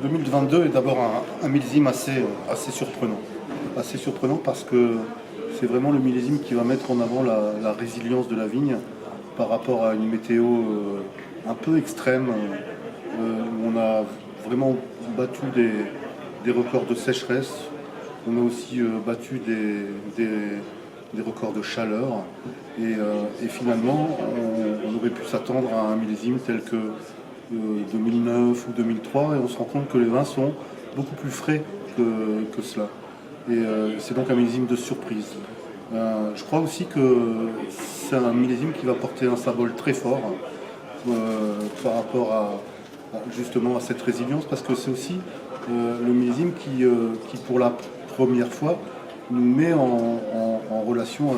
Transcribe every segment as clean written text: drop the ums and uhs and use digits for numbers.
2022 est d'abord un millésime assez surprenant. Assez surprenant parce que c'est vraiment le millésime qui va mettre en avant la résilience de la vigne par rapport à une météo un peu extrême, où on a vraiment battu des records de sécheresse. On a aussi battu des records de chaleur. Et finalement, on aurait pu s'attendre à un millésime tel que 2009 ou 2003, et on se rend compte que les vins sont beaucoup plus frais que cela. Et c'est donc un millésime de surprise. Je crois aussi que c'est un millésime qui va porter un symbole très fort par rapport justement à cette résilience, parce que c'est aussi le millésime qui pour la première fois nous met en relation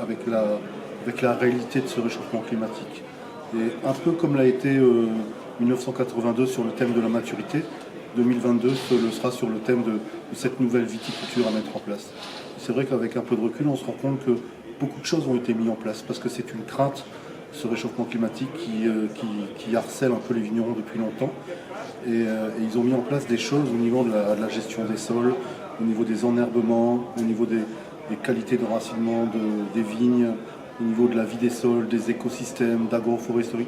avec la réalité de ce réchauffement climatique. Et un peu comme l'a été 1982 sur le thème de la maturité, 2022 le sera sur le thème de cette nouvelle viticulture à mettre en place. C'est vrai qu'avec un peu de recul, on se rend compte que beaucoup de choses ont été mises en place, parce que c'est une crainte, ce réchauffement climatique qui harcèle un peu les vignerons depuis longtemps. Et ils ont mis en place des choses au niveau de la gestion des sols, au niveau des enherbements, au niveau des qualités d'enracinement des vignes, au niveau de la vie des sols, des écosystèmes, d'agroforesterie,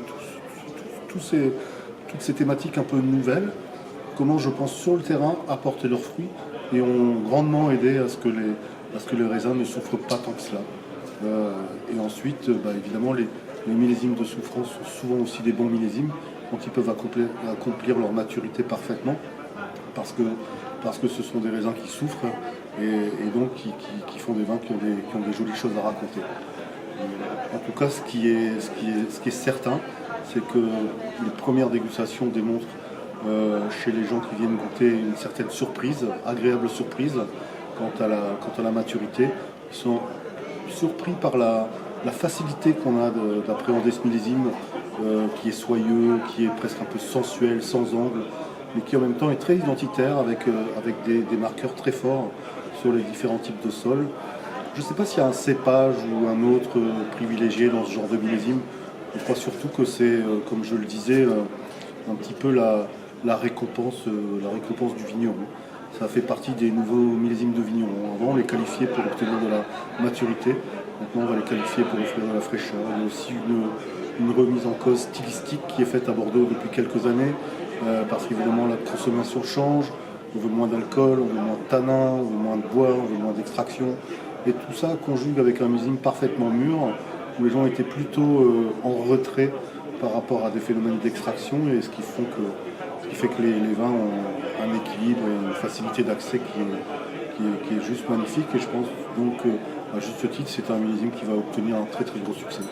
toutes ces thématiques un peu nouvelles, comment je pense sur le terrain apporter leurs fruits et ont grandement aidé à ce que les raisins ne souffrent pas tant que cela. Et ensuite, évidemment, les millésimes de souffrance sont souvent aussi des bons millésimes quand ils peuvent accomplir leur maturité parfaitement, parce que ce sont des raisins qui souffrent et donc qui font des vins qui ont des jolies choses à raconter. En tout cas, ce qui est certain, c'est que les premières dégustations démontrent chez les gens qui viennent goûter une certaine surprise, agréable surprise quant à la maturité. Ils sont surpris par la facilité qu'on a d'appréhender ce millésime, qui est soyeux, qui est presque un peu sensuel, sans angle, mais qui en même temps est très identitaire avec des marqueurs très forts sur les différents types de sols. Je ne sais pas s'il y a un cépage ou un autre privilégié dans ce genre de millésime. Je crois surtout que c'est, comme je le disais, un petit peu la récompense du vigneron. Ça fait partie des nouveaux millésimes de vignerons. Avant, on les qualifiait pour obtenir de la maturité. Maintenant, on va les qualifier pour offrir de la fraîcheur. Il y a aussi une remise en cause stylistique qui est faite à Bordeaux depuis quelques années, parce qu'évidemment, la consommation change. On veut moins d'alcool, on veut moins de tanins, on veut moins de bois, on veut moins d'extraction. Et tout ça conjugue avec un millésime parfaitement mûr, où les gens étaient plutôt en retrait par rapport à des phénomènes d'extraction, et ce qui fait que les vins ont un équilibre et une facilité d'accès qui est juste magnifique. Et je pense donc à juste titre, c'est un millésime qui va obtenir un très très gros succès.